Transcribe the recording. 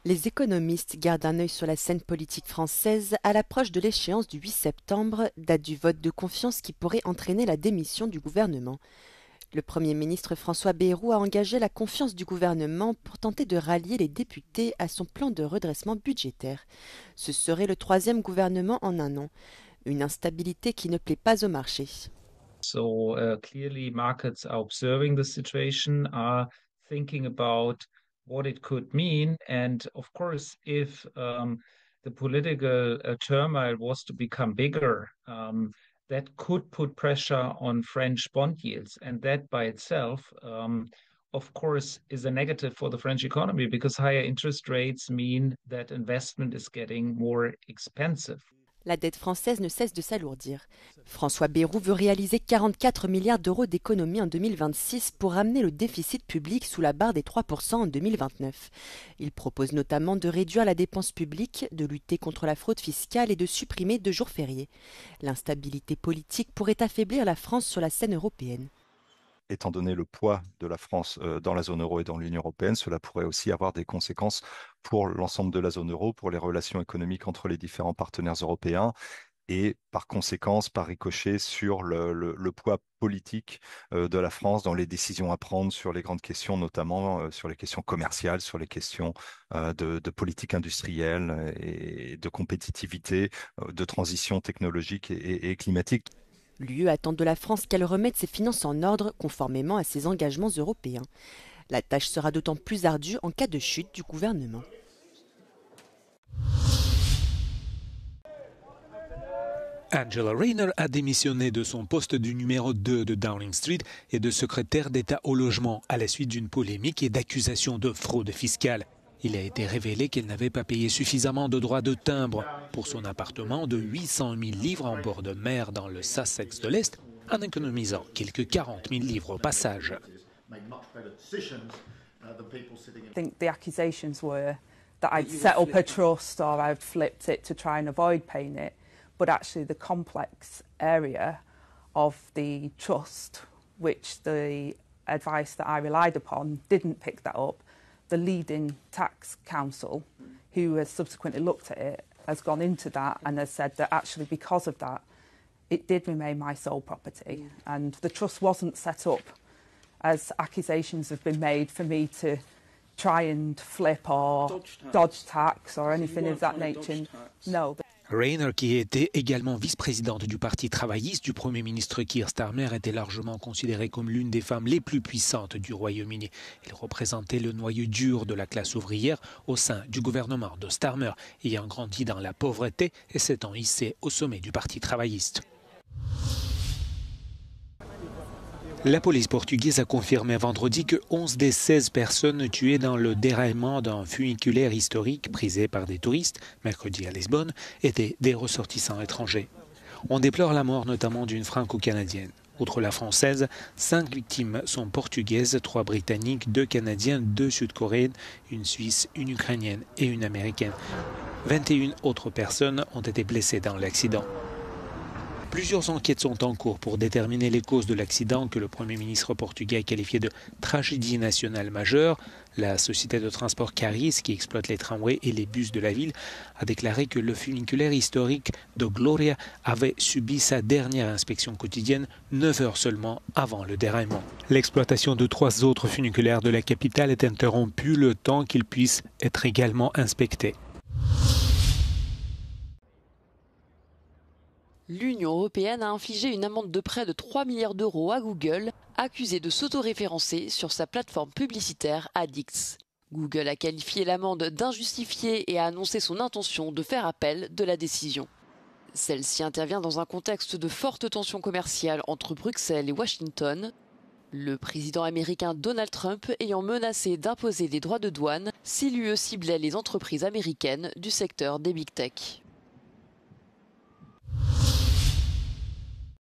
Les économistes gardent un œil sur la scène politique française à l'approche de l'échéance du 8 septembre, date du vote de confiance qui pourrait entraîner la démission du gouvernement. Le Premier ministre François Bayrou a engagé la confiance du gouvernement pour tenter de rallier les députés à son plan de redressement budgétaire. Ce serait le troisième gouvernement en un an, une instabilité qui ne plaît pas au marché. So clearly markets are observing the situation, are thinking about what it could mean. And of course, if the political turmoil was to become bigger, that could put pressure on French bond yields. And that by itself, of course, is a negative for the French economy because higher interest rates mean that investment is getting more expensive. La dette française ne cesse de s'alourdir. François Bayrou veut réaliser 44 milliards d'euros d'économies en 2026 pour ramener le déficit public sous la barre des 3% en 2029. Il propose notamment de réduire la dépense publique, de lutter contre la fraude fiscale et de supprimer 2 jours fériés. L'instabilité politique pourrait affaiblir la France sur la scène européenne. Étant donné le poids de la France dans la zone euro et dans l'Union européenne, cela pourrait aussi avoir des conséquences pour l'ensemble de la zone euro, pour les relations économiques entre les différents partenaires européens et par conséquence, par ricochet, sur le poids politique de la France dans les décisions à prendre sur les grandes questions, notamment sur les questions commerciales, sur les questions de politique industrielle et de compétitivité, de transition technologique et climatique. L'UE attend de la France qu'elle remette ses finances en ordre conformément à ses engagements européens. La tâche sera d'autant plus ardue en cas de chute du gouvernement. Angela Rayner a démissionné de son poste du numéro 2 de Downing Street et de secrétaire d'État au logement à la suite d'une polémique et d'accusations de fraude fiscale. Il a été révélé qu'elle n'avait pas payé suffisamment de droits de timbre pour son appartement de 800 000 livres en bord de mer dans le Sussex de l'Est, en économisant quelques 40 000 livres au passage. I think the accusations were that I'd set up a trust or I'd flipped it to try and avoid paying it, but actually the complex area of the trust, which the advice that I relied upon didn't pick that up. The leading tax council, who has subsequently looked at it, has gone into that and has said that actually because of that, it did remain my sole property. And the trust wasn't set up, as accusations have been made, for me to try and flip or dodge tax or anything of that nature. No. Rayner, qui était également vice-présidente du Parti travailliste du Premier ministre Keir Starmer, était largement considérée comme l'une des femmes les plus puissantes du Royaume-Uni. Elle représentait le noyau dur de la classe ouvrière au sein du gouvernement de Starmer, ayant grandi dans la pauvreté et s'étant hissée au sommet du Parti travailliste. La police portugaise a confirmé vendredi que 11 des 16 personnes tuées dans le déraillement d'un funiculaire historique prisé par des touristes, mercredi à Lisbonne, étaient des ressortissants étrangers. On déplore la mort notamment d'une franco-canadienne. Outre la française, 5 victimes sont portugaises, 3 britanniques, 2 canadiens, 2 sud-coréennes, une suisse, une ukrainienne et une américaine. 21 autres personnes ont été blessées dans l'accident. Plusieurs enquêtes sont en cours pour déterminer les causes de l'accident que le Premier ministre portugais a qualifié de tragédie nationale majeure. La société de transport Caris, qui exploite les tramways et les bus de la ville, a déclaré que le funiculaire historique de Gloria avait subi sa dernière inspection quotidienne 9 heures seulement avant le déraillement. L'exploitation de 3 autres funiculaires de la capitale est interrompue le temps qu'ils puissent être également inspectés. L'Union européenne a infligé une amende de près de 3 milliards d'euros à Google, accusé de s'autoréférencer sur sa plateforme publicitaire Addix. Google a qualifié l'amende d'injustifiée et a annoncé son intention de faire appel de la décision. Celle-ci intervient dans un contexte de forte tension commerciale entre Bruxelles et Washington, le président américain Donald Trump ayant menacé d'imposer des droits de douane si l'UE ciblait les entreprises américaines du secteur des big tech.